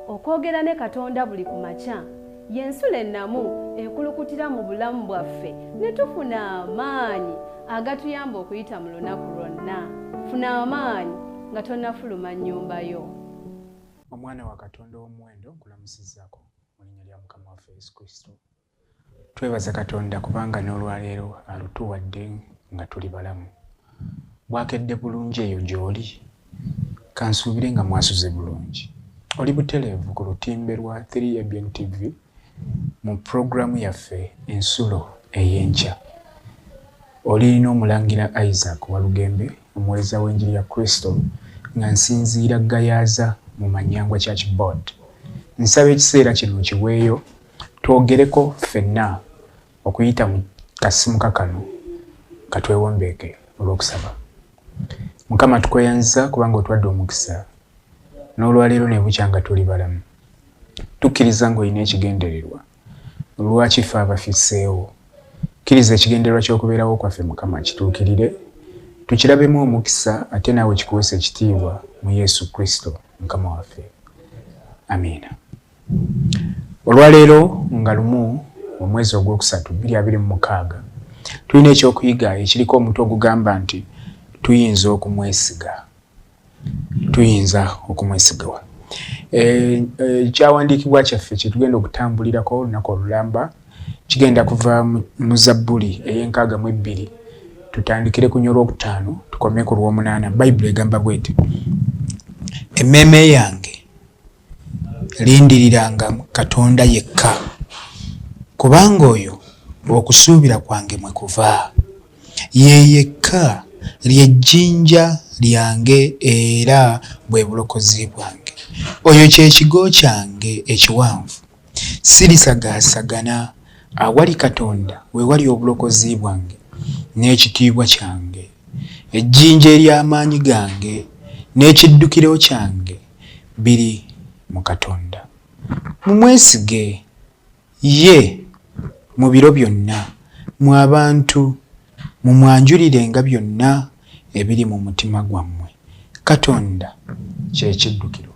okwogera ne Katonda buli ku makya y'ensula ennamu ekulukutira mu bulamu bwaffe ne tufuna amaanyi agatuyamba okuyita mu lunaku lwonna. Funa amaanyi nga tonnafuluma nnyumba yo. Omwana wa Katonda w'omuwendo nkulamusizaako mu linnya lya Mukama waffe Yesu Kristo. Twebaza Katonda kubanga n'olwaleero alutuwadde nga tuli balamu. Bwakedde bulungi eyo gy'oli, kansuubire nga mwasuze bulungi. Oli butereevu ku lutimbe lwa 3ABN TV mu programu yaffe ensulo ey'enkya. Oli n'omulangira Isaac Walugembe, omuweereza w'enjiri ya Kristo, nga nsinziira Gayaza mu Manyangwa Church Board. Nsaba ekiseera kino kiweeyo twogereko ffenna okuyita mu kasimu kakano katwewombeeke olw'okusaba. Mukama tukweyanza kubanga otwadde omukisa n'olwaleero ne bukya nga tuli balamu. Tukkiriza ng'olina ekigendererwa lwaki ffe abafisseewo. Kkiriza ekigendererwa ky'okubeerawo kwaffe Mukama kituukirire, tukirabemu omukisa ate naawe kikuweesa ekitiibwa mu Yesu Kristo Mukama waffe. Amiina. Olwaleero nga lumu omwezi ogwokusatu 2026 tulina ekyokuyiga ekiriko omutwe ogugamba nti tuyinza okumwesiga. Tuyinza okumwesigawa. Kyawandiikibwa kyaffe kye tugenda okutambulirako olunaku olulamba kigenda kuva mu Zabbuli ey'enkaaga tutandikire ku Olwokutaano tukome ku Lwomunaana. Bayibuli egamba bw'eti: emmeeme yange lindiriranga Katonda yekka, kubanga oyo okusuubira kwange mwe kuva. Ye yekka ly'ejjinja lyange era bwe bulokozi bwange. Oyo kye kigo kyange ekiwanvu. Sirisagaasagana. Awali Katonda we wali obulokozi bwange n'ekitiibwa kyange, ejjinja ery'amaanyi gange n'ekiddukiro kyange biri mu Katonda. Mumwesige ye mu biro byonna, mu abantu mumwanjulirenga byonna ebiri mu mutima gwammwe. Katonda kye kiddukiro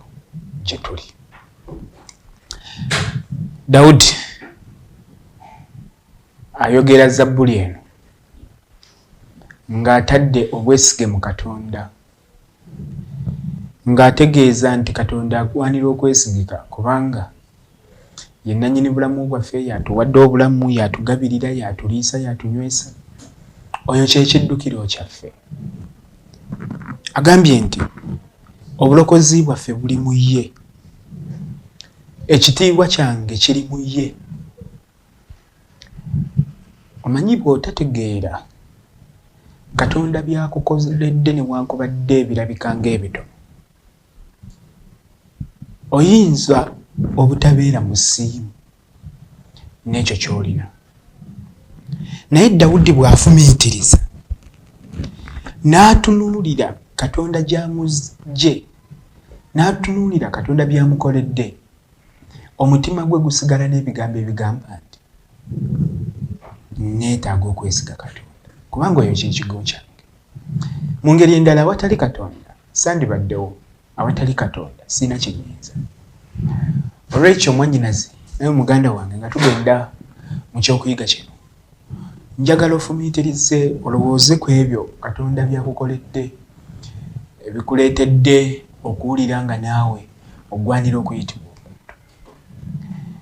gye tuli. Dawudi ayogera Zabbuli eno ng'atadde obwesige mu Katonda, ng'ategeeza nti Katonda agwanira okwesigika kubanga ye nannyini bulamu bwaffe, yatuwadde obulamu, yatugabirira, yatuliisa, yatunywesa. Oyo kye kiddukiro kyaffe. Agambye nti obulokozi bwaffe buli mu ye, ekitiibwa kyange kiri mu ye. Omanyi bw'otategeera Katonda byakukoledde newankubadde ebirabika ng'ebitono, oyinza obutabeera musiimu n'ekyo ky'olina. Naye Dawudi bw'afumiitiriza n'atunuulira Katonda gy'amugye, n'atunuulira Katonda by'amukoledde, omutima gwe gusigala n'ebigambo ebigamba nti neetaaga okwesiga Katonda kubanga oyo kye kigo kyange. Mu ngeri endala awatali Katonda sandibaddewo, awatali Katonda sina kinyinza. Olw'ekyo mwannyinaze naye muganda wange nga tugenda mu kyokuyiga kino, njagala ofumiitirize olowooze ku ebyo Katonda byakukoledde ebikuleetedde okuwulira nga naawe ogwanira okuyitibwa omuntu.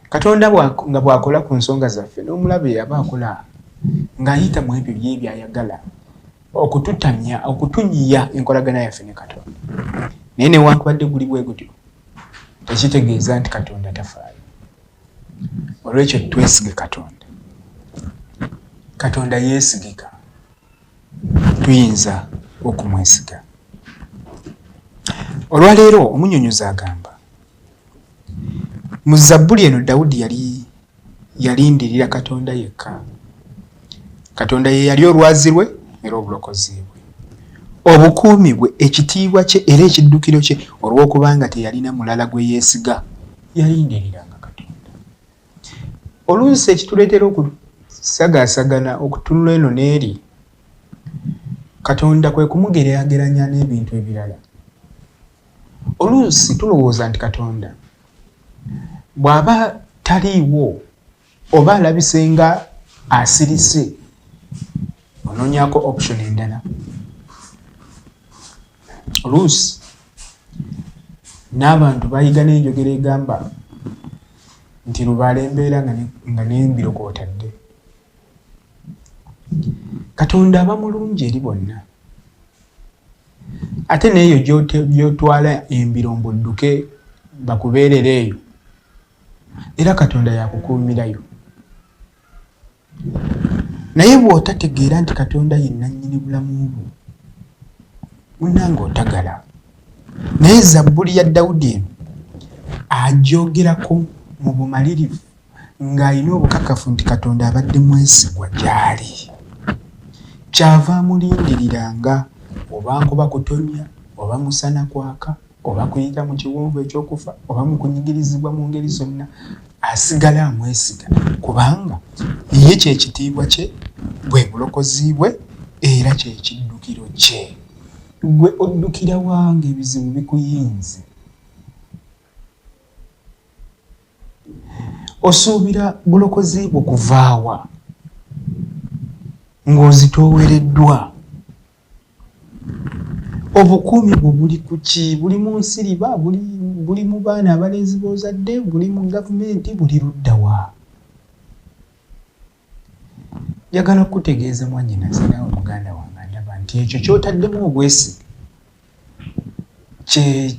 Katonda nga bw'akola ku nsonga zaffe, n'omulabe aba akola ng'ayita mu ebyo bye byayagala okututamya, okutunyiya enkolagana yaffe ne Katonda. Naye newankubadde guli bwe gutyo tekitegeeza nti Katonda tafaayo. Olw'ekyo twesige Katonda. Katonda yeesigika, tuyinza okumwesiga. Olwaleero omunnyonnyozi agamba mu Zabbuli eno Dawudi yalindirira Katonda yekka. Katonda ye yali olwazi lwe era obulokozi bwe, obukuumi bwe, ekitiibwa kye era ekiddukiro kye, olw'okubanga teyalina mulala gwe yeesiga. Yalindiriranga Katonda. Oluusi ekituleetera okusagaasagana okutunula eno n'eri Katonda kwe kumugeraageranya n'ebintu ebirala. Oluusi tulowooza nti Katonda bw'aba taliiwo oba alabise nga asirise onoonyako option endala. Oluusi n'abantu bayiga n'enjogera egamba nti lubaala embeera nga n'embiro kw'otadde. Katonda aba mulungi eri bonna. Ate n'eyo gy'otwala embiro mbudduke bakubeerera eyo, era Katonda yakukuumirayo. Naye bw'otategeera nti Katonda ye nannyini bulamu bwo, munnange otagala. Naye Zabbuli ya Dawudi eno agyogerako mu bumalirivu ng'alina obukakafu nti Katonda abadde mwesigwa gy'ali. Kyava amulindiriranga oba nkuba kutonya, oba musana kwaka, oba kuyita mu kiwonvu ekyokufa, oba mu kunyigirizibwa mu ngeri zonna, asigala amwesiga kubanga ye kyekitiibwa kye, bwe bulokozi bwe, era kyekiddukiro kye. Gwe oddukira wange ebizibu bikuyinze. Osuubira bulokozi bwo kuvaawa ng'ozitoowereddwa. Obukuumi bwo buli ku ki? Buli mu nsiriba, buli mu baana abalenzi b'ozadde, buli mu gavumenti, buli luddawa. Njagala kutegeeza mwannyinaze naawe muganda wange ndaba nti ekyo ky'otaddemu obwesige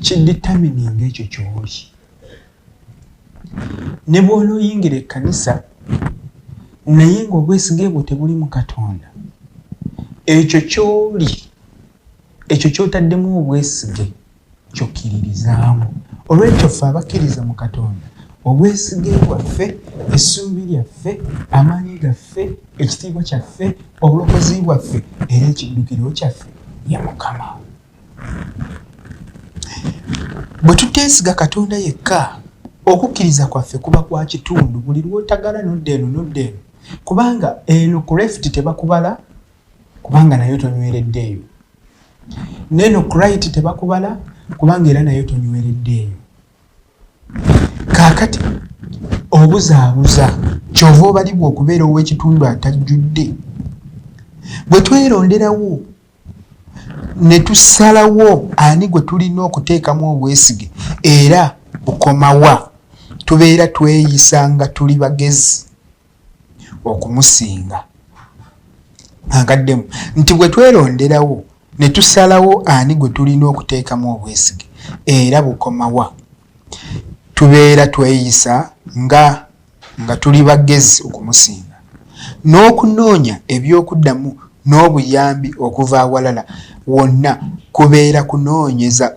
kiditamininga ekyo ky'oli. Ne bw'onooyingira ekkanisa naye ng'obwesige bwo tebuli mu Katonda, ekyo ky'oli, ekyo ky'otaddemu obwesige ky'okkiririzaamu. Olw'ekyo ffe abakkiriza mu Katonda, obwesige bwaffe, essuubi lyaffe, amaanyi gaffe, ekitiibwa kyaffe, obulokozi bwaffe, era ekiddukiro kyaffe ye Mukama. Bwe tuteesiga Katonda yekka, okukkiriza kwaffe kuba kwa kitundu. Buli lw'otagala nodda eno nodda eno, kubanga eno ku left tebakubala kubanga nayo tonyweredde eyo, n'eno ku right tebakubala kubanga era nayo tonyweredde eyo. Kaakati obuzaabuza kyova obalibwa okubeera ow'ekitundu atajjudde. Bwe tweronderawo ne tusalawo ani gwe tulina okuteekamu obwesige era bukomawa, tubeera tweyisa nga tuli bagezi okumusinga. Angaddemu nti bwe tweronderawo ne tusalawo ani gwe tulina okuteekamu obwesige era bukomawa, tubeera tweyisa nga tuli bagezi okumusinga. N'okunoonya ebyokuddamu n'obuyambi okuva awalala wonna kubeera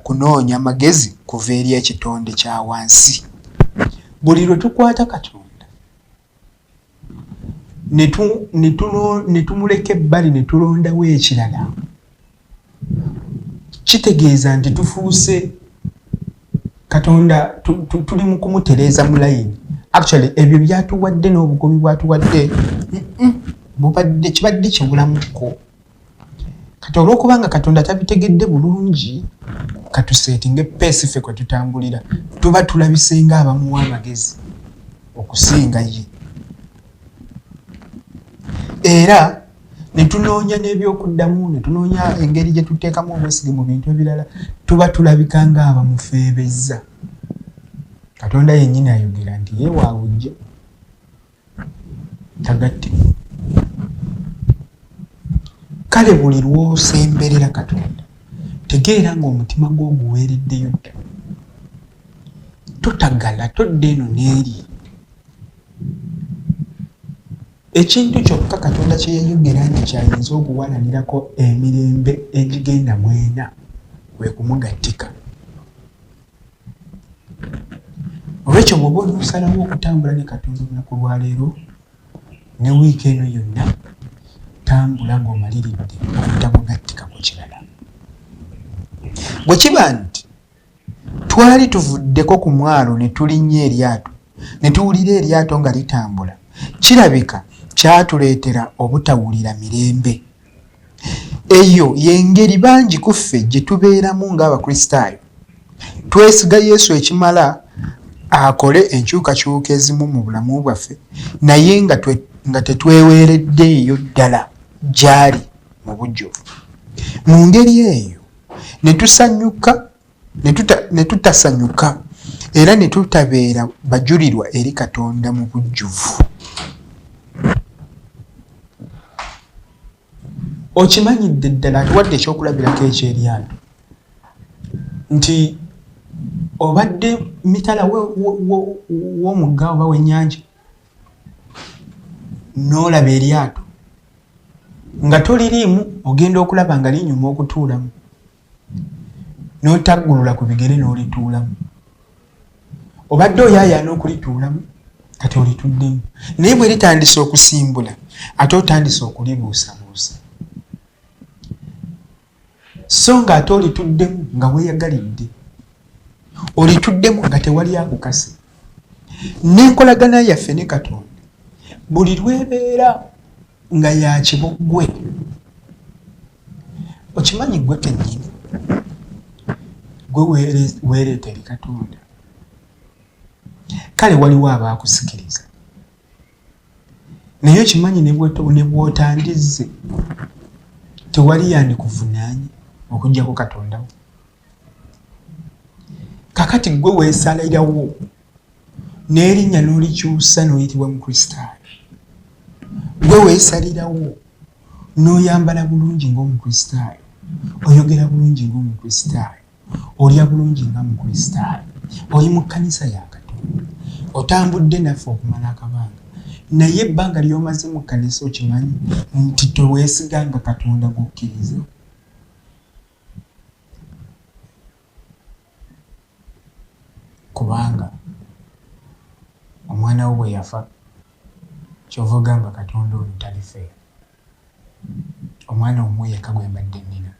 kunoonya magezi kuva eri ekitonde kya wansi. Buli lwe tukwata Katonda ne tumuleka ebbali ne tulondawo ekirala, kitegeeza nti tufuuse Katonda tuli mu kumutereeza mu layini. Actually ebyo byatuwadde n'obukomi bwatuwadde kibadde kibulamuko. Kati olw'okubanga Katonda tabitegedde bulungi katuseetinga epeesi ffe kwe tutambulira, tuba tulabisenga abamuwa amagezi okusinga ye. Era ne tunoonya n'ebyokuddamu, ne tunoonya engeri gye tuteekamu obwesige mu bintu ebirala, tuba tulabika nga abamufeebezza. Katonda yennyini ayogera nti ye waawujja tagatte. Kale buli lw'osemberera Katonda, tegeera ng'omutima gwo guweereddeyo dda. Totagala, todda eno n'eri. Ekintu kyokka Katonda kye yayogera nti kyayinza okuwalanirako emirembe egigenda mwena kwe kumugattika. Olwekyo bw'oba onosalawo okutambula ne Katonda olunaku lwaleero ne wiiki eno yonna, tambula ng'omaliridde obutamugattika ku kirala. Bwe kiba nti twali tuvuddeko ku mwalo ne tulinnya eryato ne tuwulira eryato nga litambula, kirabika kyatuleetera obutawulira mirembe. Eyo y'engeri bangi ku ffe gye tubeeramu ng'Abakristaayo. Twesiga Yesu ekimala akole enkyukakyuka ezimu mu bulamu bwaffe naye nga tetweweereddeeyo ddala gy'ali mu bujjuvu. Mu ngeri eyo ne tusanyuka ne tutasanyuka era ne tutabeera bajulirwa eri Katonda mu bujjuvu. Okimanyidde ddala atuwadde ekyokulabirako ekyeryato nti obadde mitala w'omugga oba w'ennyanja n'olaba eryato nga toliriimu ogenda okulaba nga linyuma okutuulamu n'otaggulula ku bigere n'olituulamu. Obadde oyaayaana okulituulamu kati olituddemu naye bwe litandise okusimbula ate otandise okulibuusabuusa so nga ate olituddemu nga weeyagalidde olituddemu nga tewali akukase. N'enkolagana yaffe ne Katonda buli lwebeera nga ya kibuggwe. Okimanyi gwe kennyini gwe weereeta eri Katonda kale waliwo abaakusikiriza naye okimanyi ne bw'otandizze tewali yandikuvunaanye okuggyako Katonda wo. Kakati gwe weesalirawo n'erinnya n'olikyusa n'oyitibwa Mukristaayo. Gwe weesalirawo n'oyambala bulungi ng'Omukristaayo, oyogera bulungi ng'Omukristaayo, olya bulungi nga Mukristaayo, oli mu kkanisa ya Katonda, otambudde naffe okumala akabanga naye ebbanga ly'omaze mu kkanisa okimanyi nti teweesiganga Katonda gwokkiriza. Kubanga omwana wo bwe yafa kyova ogamba Katonda ono talifeera. Omwana omwe yekka gwe mbadde nnina.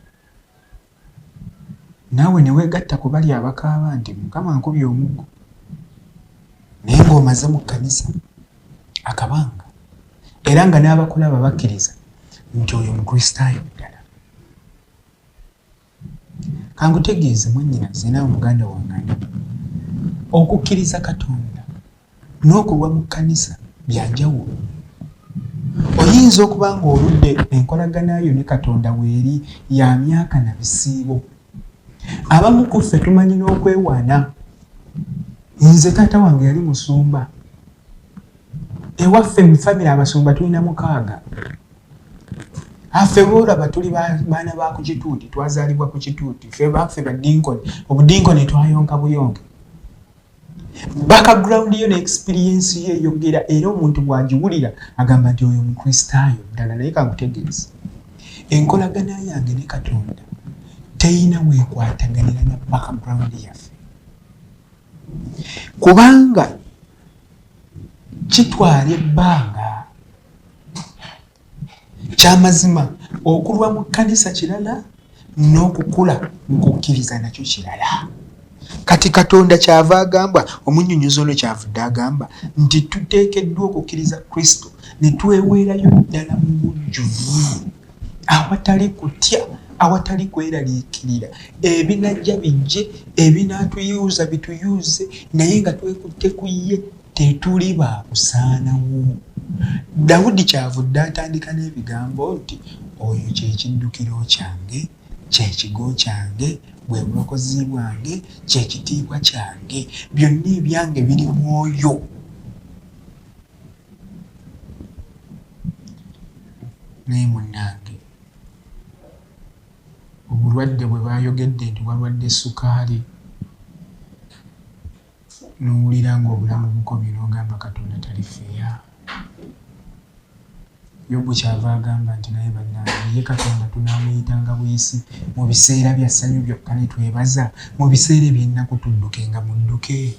Naawe ne weegatta ku bali abakaaba nti Mukama nkubye omuggo naye ng'omaze mu kkanisa akabanga era nga n'abakulaba bakkiriza nti oyo Mukristaayo ddala. Kangutegeeze mwannyinaze naawe muganda wange, okukkiriza Katonda n'okulwa mu kkanisa byanjawulo. Oyinza okuba ng'oludde enkolagana yo ne Katonda weeri ya myaka na bisiibo. Abamu ku ffe tumanyi n'okwewaana. Nze taata wange yali musumba. Ewaffe mu famire abasumba tulina 6. Affe boolaba tuli baana ba ku kituuti, twazaalibwa ku kituuti, ffe baffe baddinkoni, obudinkoni twayonka buyonke. Background yo ne experience ye yogera era omuntu bw'agiwulira agamba nti oyo Mukristaayo ddala. Naye kangutegeeze enkolagana yange ne Katonda teyina weekwataganira na background yaffe, kubanga kitwala ebbanga. Kyamazima okulwa mu kkanisa kirala n'okukula mu kukkiriza nakyo kirala. Kati Katonda kyava agamba, omunnyonnyozi ono kyavudde agamba nti tuteekeddwa okukkiriza Kristo ne tweweerayo ddala mu bujjuvu awatali kutya, awatali kweraliikirira. Ebinajja bijje, ebinaatuyuuza bituyuuze, naye nga twekutte ku ye tetuli baakusaanawo. Dawudi kyavudde atandika n'ebigambo nti oyo kye kiddukiro kyange, kye kigo kyange, bwe bulokozi bwange, kye kitiibwa kyange, byonna ebyange biri mu oyo. Naye munnange, obulwadde bwe baayogedde nti walwadde sukaali n'owulira ng'obulamu bukomye n'ogamba Katonda talifeeya. Yobu kyava agamba nti naye bannange ye Katonda tunaamuyitanga buyisi mu biseera bya ssanyu byokka ne twebaza, mu biseera eby'ennaku tudduke nga mudduke.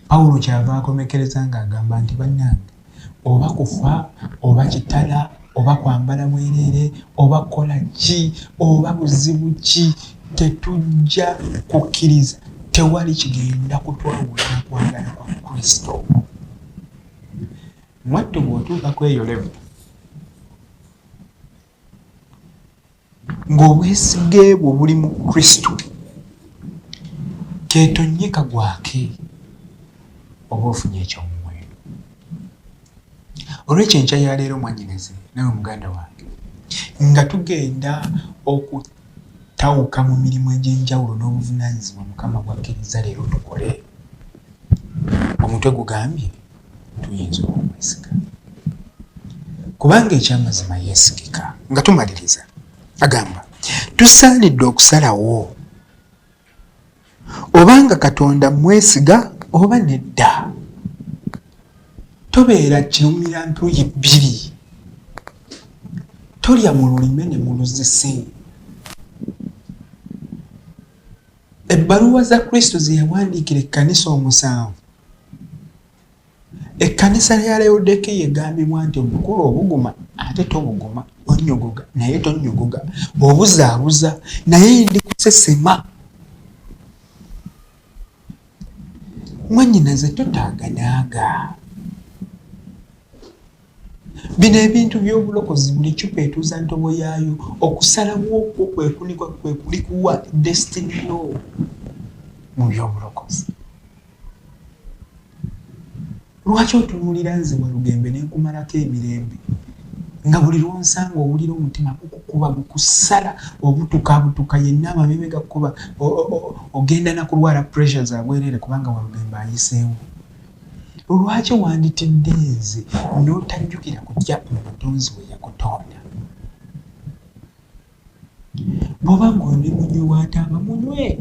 Pawulo kyava akomekereza ng'agamba nti bannange oba kufa oba kitala oba kwambala bwereere oba kukola ki oba buzibu ki, tetujja kukkiriza, tewali kigenda kutwawula kwagala kwa Kristo. Mwattu bw'otuuka ku eyo level ng'obwesige bwo buli mu Kristo, ketonyeka gwake oba ofunye ekyomuwendo. Olwekyo enkya ya leero mwannyinaze nawe muganda wange nga tugenda okutawuka mu mirimu egy'enjawulo n'obuvunaanyizibwa Mukama bwakkiriza leero tukole, omutwe gugambye tuyinza okumwesiga kubanga ekyamazima yeesigika. Nga tumaliriza agamba tusaanidde okusalawo obanga Katonda mwesiga oba nedda. Tobeera kirumira ntuuyi bbiri, tolya mu lulime ne mu luzise. Ebbaluwa za Kristo ze yawandiikira ekkanisa omusanvu, ekkanisa lya Lawodikiya egambibwa nti obukulu obuguma ate tobuguma, onnyogoga naye tonnyogoga, obuzaabuza naye ndi kusesema. Mwannyinaze totaaganaaga. Bino ebintu by'obulokozi buli cupa etuuza ntobo yaayo, okusalawo okwo kwe kulikuwa destiny yo mu by'obulokozi. Lwaki otunuulira nze Walugembe ne nkumalako emirembe nga buli lwonsanga owulira omutima gukukuba gukusala obutukabutuka yenna amabebe gakuba ogenda na kulwala pressure za bwerere kubanga Walugembe ayiseewo? Lwaki wanditidde nze n'otajjukira kujja omutonzi we yakutonda? Bw'oba ng'oli munywi w'ataaba munywe.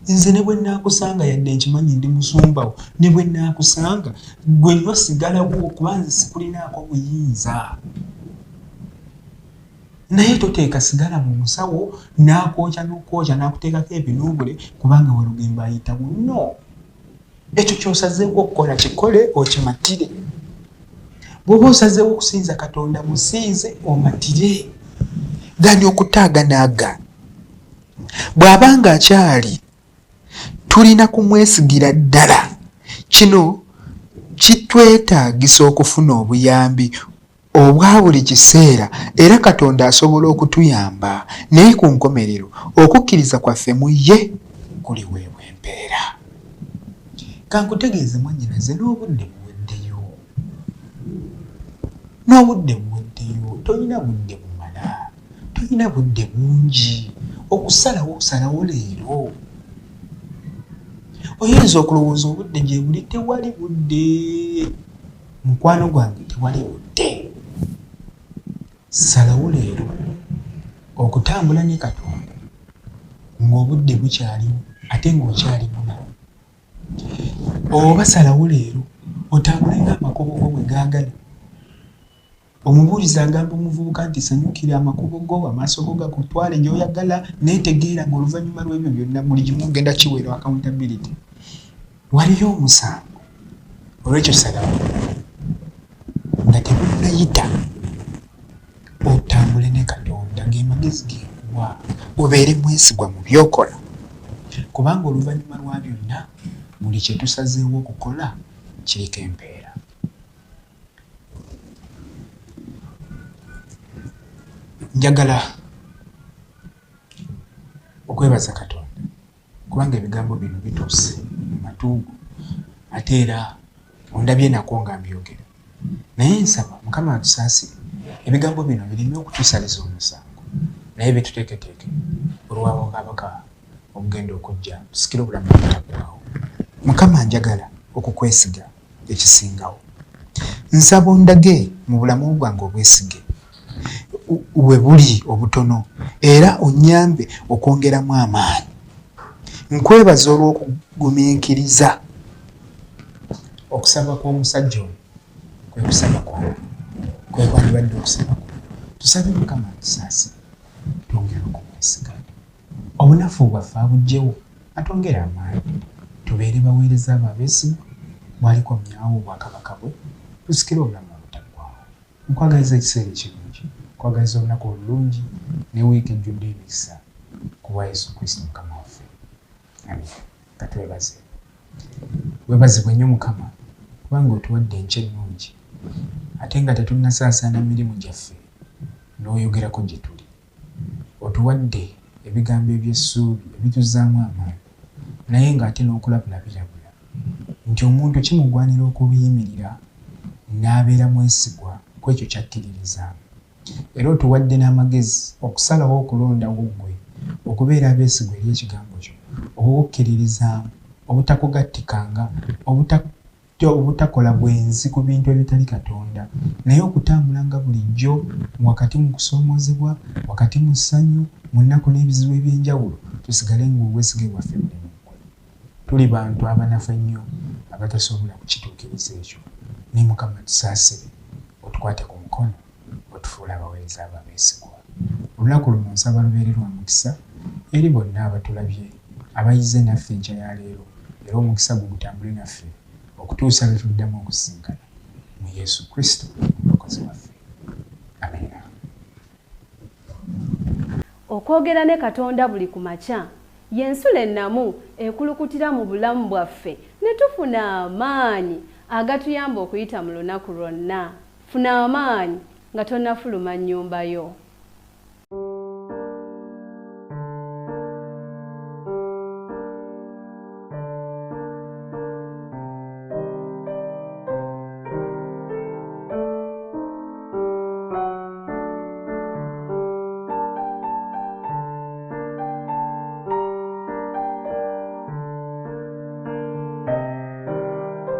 Nze ne bwe naakusanga yadde nkimanyi ndi musumbawo, ne bwe naakusanga gwe nyo sigalawo kuba nze sikulinaako buyinza. Naye toteeka sigala mu musawo n'akwokya n'okwokya n'akuteekako ebinuubule kubanga Walugembe ayitawo. No, ekyo ky'osazeewo okukola kikole okimatire. Bw'oba osazeewo okusinza Katonda musinze omatire. Gandi okutaaganaaga bw'aba ng'akyali tulina kumwesigira ddala. Kino kitwetaagisa okufuna obuyambi obwa buli kiseera era Katonda asobola okutuyamba, naye ku nkomerero okukkiriza kwaffe mu ye kuli weebwa empeera. Kankutegeeze mwannyinaze, n'obudde buweddeyo, tolina budde bumala, tolina budde bungi okusalawo leero. Oyinza okulowooza obudde gye buli, tewali budde. Mukwano gwange, tewali budde. Salawo leero okutambula ne Katonda ng'obudde bukyaliwo ate ng'okyali muna. Oba salawo leero otambule ng'amakubo go bwe gaagala. Omubuulizi agamba omuvubuka nti sanyukira amakubo go, amaaso go gakutwale gy'oyagala, neetegeera ng'oluvannyuma lw'ebyo byonna buli kimu ogenda kiweerwa accountability. Waliyo omusango. Olwekyo salawo nga tebunnayita otambule ne Katonda, ge magezi genkuwa, obeere mwesigwa mu by'okola kubanga oluvannyuma lwa byonna buli kye tusazeewo okukola kiriko empeera. Njagala okwebaza Katonda kubanga ebigambo bino bituuse mu matuugo ate era ondabye nako nga mbyogera. Naye nsaba Mukama atusaasire ebigambo bino bireme okutusaliza omusango, naye bituteeketeeke olwabo ng'abaka okugenda okujja tusikire obulamu obutaggwaawo. Mukama njagala okukwesiga ekisingawo. Nsaba ondage mu bulamu bwange obwesige we buli obutono era onnyambe okwongeramu amaanyi. Nkwebaza olw'okugumiikiriza okusaba kw'omusajja oyo kwe kusaba kwange, kwe kwandibadde okusaba kwe. Tusabe Mukama atusaasire twongere okumwesiga, obunafu bwaffe abuggyewo, atwongere amaanyi tubeere baweereza abo abeesigwa bw'alikomyawo obwakabaka bwe, tusikire obulamu obutaggwaawo. Nkwagaliza ekiseera ekirungi, nkwagaliza olunaku olulungi ne wiiki ejjudde emikisa ku bwa Yesu Kristo Mukama waffe. Amen. Katwebaze. Webazibwe nnyo Mukama kubanga otuwadde enkya ennungi ate nga tetunnasaasaana mirimu gyaffe n'oyogerako gye tuli. Otuwadde ebigambo eby'essuubi ebituzzaamu amaanyi naye ng'ate n'okulabulabirabula nti omuntu kimugwanira okubiyimirira n'abeera mwesigwa ku ekyo kyakkiririzaamu. Era otuwadde n'amagezi okusalawo okulondawo ggwe okubeera abeesigwa eri ekigambo kyo, okukkiririzaamu, obutakugattikanga, obutakola bwenzi ku bintu ebitali Katonda, naye okutambulanga bulijjo wakati mu kusoomoozebwa, wakati mu ssanyu, mu nnaku n'ebizibu eby'enjawulo, tusigale ng'obwesige bwaffe buli mu ggwe. Tuli bantu abanafu ennyo abatasobola kukituukiriza ekyo, naye Mukama tusaasire, otukwate ku mukono, otufuule abaweereza ababeesigwa. Olunaku luno nsaba lubeere lwa mukisa eri bonna abatulabye, abayize naffe enkya ya leero, era omukisa gutambule naffe okutuusa lwe tuddamu okusisinkana mu Yesu Kristo omulokozi waffe. Amina. Okwogera ne Katonda buli ku makya y'ensula ennamu ekulukutira mu bulamu bwaffe ne tufuna amaanyi agatuyamba okuyita mu lunaku lwonna. Funa amaanyi nga tonnafuluma nnyumba yo.